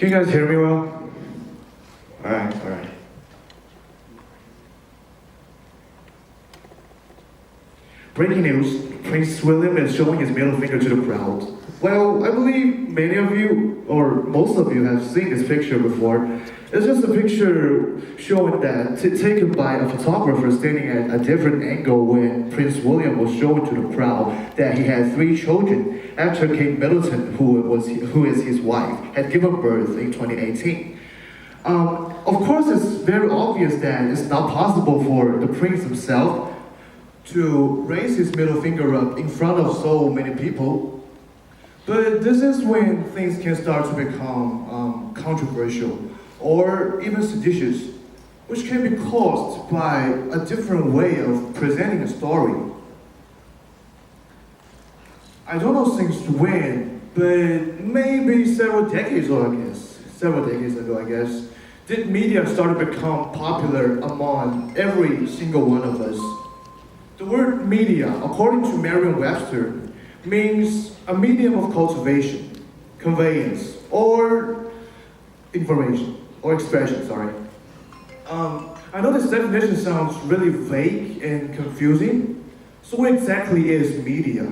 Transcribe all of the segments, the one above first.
Can you guys hear me well? Alright. Breaking news, Prince William is showing his middle finger to the crowd. Well, I believe many of you, or most of you, have seen this picture before. It's just a picture showing that, taken by a photographer standing at a different angle when Prince William was showing to the crowd that he had 3 children after Kate Middleton, who is his wife, had given birth in 2018. Of course, it's very obvious that it's not possible for the prince himself to raise his middle finger up in front of so many people. But this is when things can start to become controversial or even seditious, which can be caused by a different way of presenting a story. I don't know since when, but maybe several decades ago, I guess, did media start to become popular among every single one of us. The word media, according to Merriam-Webster, means a medium of cultivation, conveyance, or information, or expression, sorry. I know this definition sounds really vague and confusing. So what exactly is media?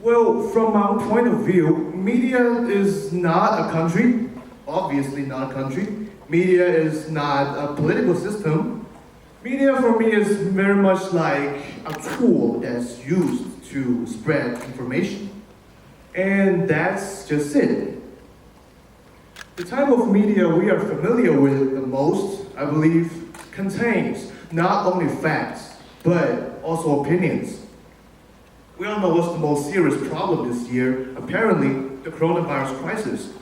Well, from my own point of view, media is not a country, obviously not a country. Media is not a political system. Media for me is very much like a tool that's used to spread information. And that's just it. The type of media we are familiar with the most, I believe, contains not only facts, but also opinions. We all know what's the most serious problem this year, apparently the coronavirus crisis.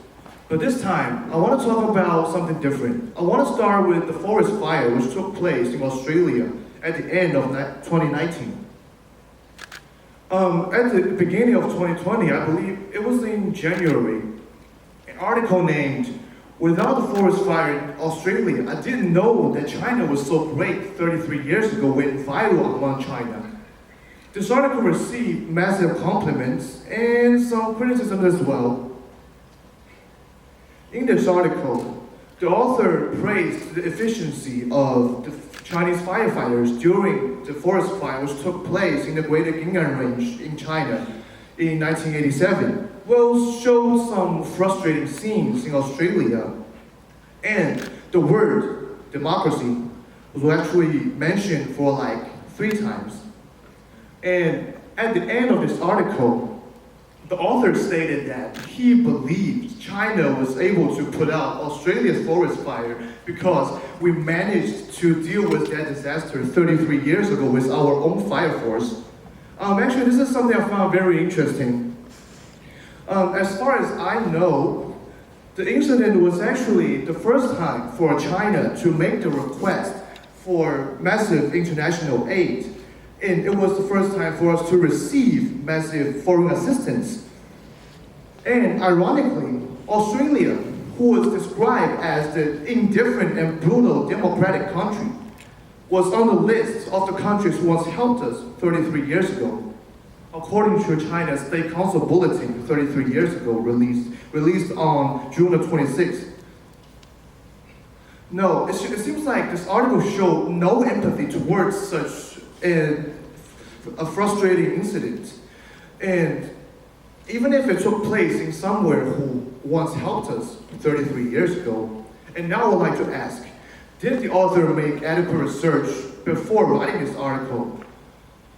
But this time, I want to talk about something different. I want to start with the forest fire which took place in Australia at the end of 2019. At the beginning of 2020, I believe it was in January, an article named, "Without the forest fire in Australia, I didn't know that China was so great 33 years ago," went viral among China. This article received massive compliments and some criticism as well. In this article, the author praised the efficiency of the Chinese firefighters during the forest fire which took place in the Greater Yin'an Range in China in 1987. Well, showed some frustrating scenes in Australia. And the word democracy was actually mentioned for like 3 times. And at the end of this article, the author stated that he believed China was able to put out Australia's forest fire because we managed to deal with that disaster 33 years ago with our own fire force. Actually, this is something I found very interesting. As far as I know, the incident was actually the first time for China to make the request for massive international aid. And it was the first time for us to receive massive foreign assistance. And ironically, Australia, who was described as the indifferent and brutal democratic country, was on the list of the countries who once helped us 33 years ago, according to China's State Council Bulletin 33 years ago, released on June 26th. No, it seems like this article showed no empathy towards such a frustrating incident. And even if it took place in somewhere who once helped us 33 years ago, and now I would like to ask, did the author make adequate research before writing this article?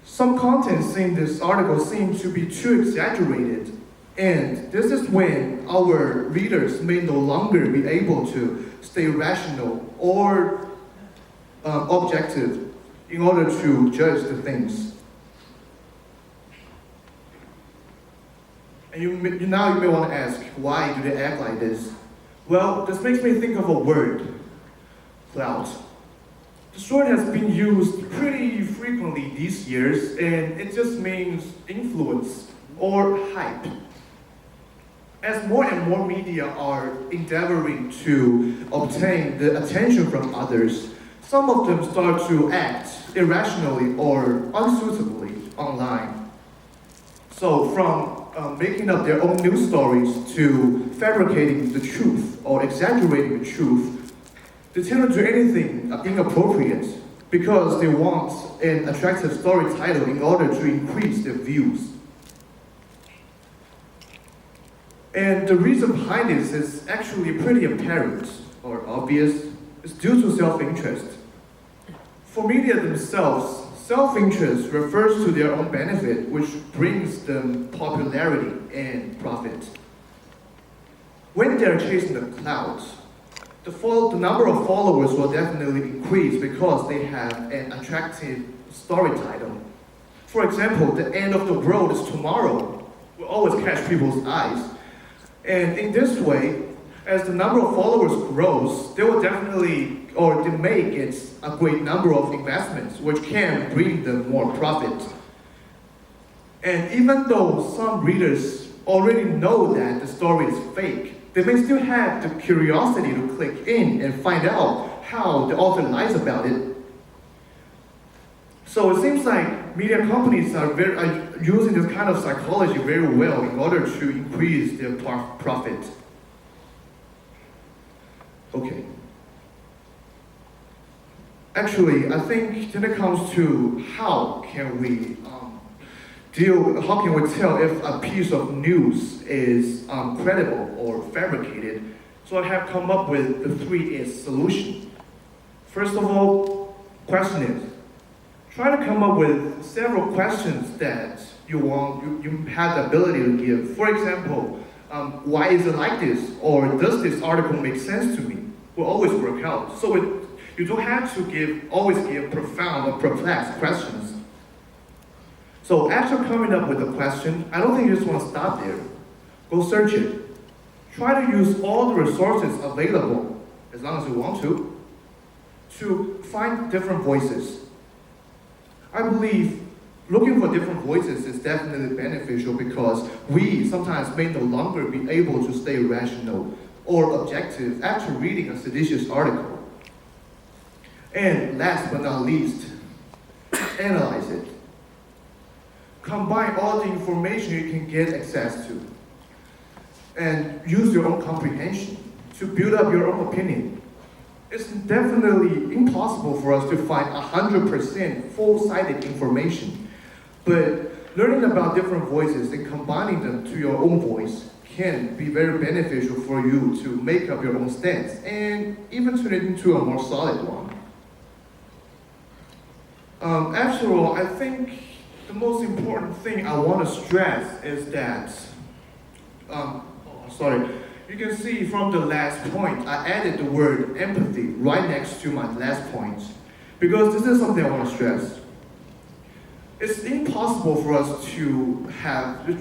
Some contents in this article seem to be too exaggerated, and this is when our readers may no longer be able to stay rational or objective in order to judge the things. And now you may want to ask, why do they act like this? Well, this makes me think of a word, clout. This word has been used pretty frequently these years, and it just means influence or hype. As more and more media are endeavoring to obtain the attention from others, some of them start to act irrationally or unsuitably online. So from making up their own news stories to fabricating the truth or exaggerating the truth, they tend to do anything inappropriate because they want an attractive story title in order to increase their views. And the reason behind this is actually pretty apparent or obvious. It's due to self-interest. For media themselves, self-interest refers to their own benefit, which brings them popularity and profit. When they're chasing the clouds, the number of followers will definitely increase because they have an attractive story title. For example, the end of the world is tomorrow will always catch people's eyes. And in this way, as the number of followers grows, they will definitely, or they may get a great number of investments, which can bring them more profit. And even though some readers already know that the story is fake, they may still have the curiosity to click in and find out how the author lies about it. So it seems like media companies are using this kind of psychology very well in order to increase their profit. Okay. Actually, I think when it comes to how can we tell if a piece of news is credible or fabricated? So I have come up with the 3S solution. First of all, question it. Try to come up with several questions that you have the ability to give. For example, why is it like this? Or does this article make sense to me? Will always work out. So you don't have to always give profound or perplexed questions. So after coming up with a question, I don't think you just want to stop there. Go search it. Try to use all the resources available, as long as you want to find different voices. I believe looking for different voices is definitely beneficial because we sometimes may no longer be able to stay rational or objective after reading a seditious article. And last but not least, analyze it. Combine all the information you can get access to and use your own comprehension to build up your own opinion. It's definitely impossible for us to find 100% full-sided information, but learning about different voices and combining them to your own voice can be very beneficial for you to make up your own stance and even turn it into a more solid one. After all, I think the most important thing I want to stress is that, you can see from the last point, I added the word empathy right next to my last point, because this is something I want to stress. It's impossible for us to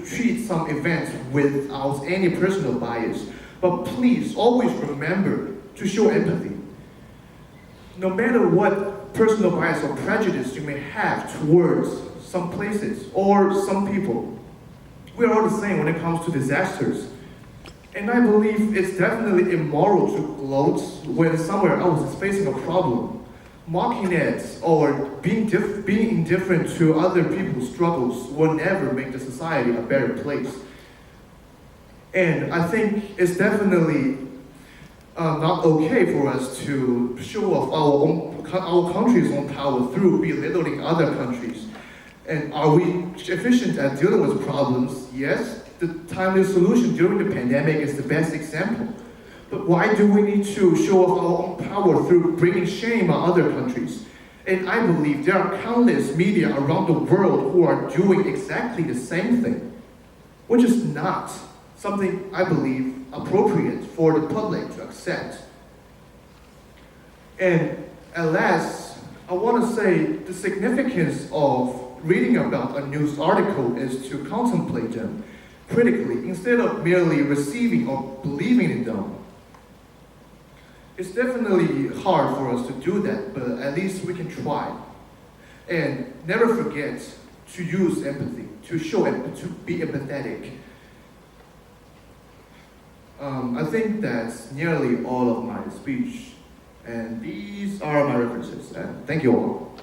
treat some events without any personal bias, but please always remember to show empathy. No matter what personal bias or prejudice you may have towards some places or some people, we're all the same when it comes to disasters. And I believe it's definitely immoral to gloat when somewhere else is facing a problem. Mocking it or being indifferent to other people's struggles will never make the society a better place. And I think it's definitely not okay for us to show off our country's own power through belittling other countries. And are we efficient at dealing with problems? Yes. The timely solution during the pandemic is the best example. But why do we need to show off our own power through bringing shame on other countries? And I believe there are countless media around the world who are doing exactly the same thing, which is not something I believe appropriate for the public to accept. And at last, I want to say the significance of reading about a news article is to contemplate them critically instead of merely receiving or believing in them. It's definitely hard for us to do that, but at least we can try. And never forget to use empathy, to show empathy, to be empathetic. I think that's nearly all of my speech, and these are my references. And thank you all.